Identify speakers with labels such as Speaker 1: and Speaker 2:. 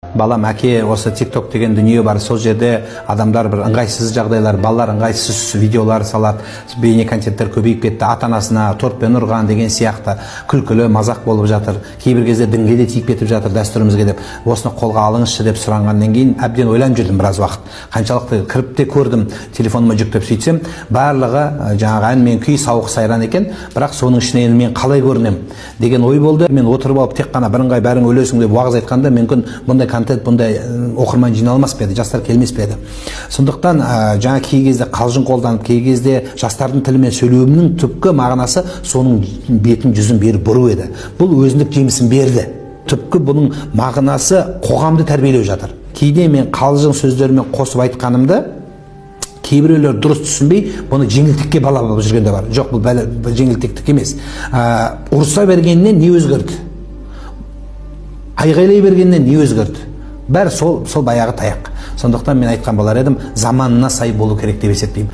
Speaker 1: Балам, әке, осы TikTok деген дүние бар, сол жерде адамдар бір ыңғайсыз жағдайлар, балалар ыңғайсыз видеолар салады, бейне контенттер көбейіп кетті, ата-анасына торпен ұрған деген сияқты күлкілі мазақ болып жатыр. Кейбір кезде дінге де тиіп кетіп жатыр, дәстүрімізге деп. Осыны қолға алыңызшы деп сұранғаннан кейін әбден ойланып жүрдім біраз уақыт. Қаншалықты кіріп те көрдім, телефоныма жүктеп сөйтсем, барлығы жаңағы ән мен күй сауық сайран екен, бірақ соның ішіне енді мен қалай көрінем деген ой болды. Мен отырып алып тек қана бірыңғай бәрің өлесің деп уағыз айтқанда мүмкін бұндай контент, бұндай оқырман жиналмас па еді, жастар келмес пе еді. Сондықтан жаңа кей кезде қалжың қолданып, кей кезде жастардың тілімен сөйлеуімнің түпкі мағынасы соның бетін жүзін беріп бұру еді. Бұл өзіндік жемісін берді. Түпкі бұның мағынасы қоғамды тәрбиелеу жатыр. Кейде мен қалжың сөздерімен қосып айтқанымды кейбіреулер дұрыс түсінбей, бұны жеңілтекке балап жүрген де бар. Жоқ, бұл жеңілтектік емес. Ұрыса бергеннен не өзгерді? Айғайлай бергеннен не өзгерді? Бәрі сол баяғы таяқ. Сондықтан мен айтқан болар едім, заманына сай болу керек деп есептеймін.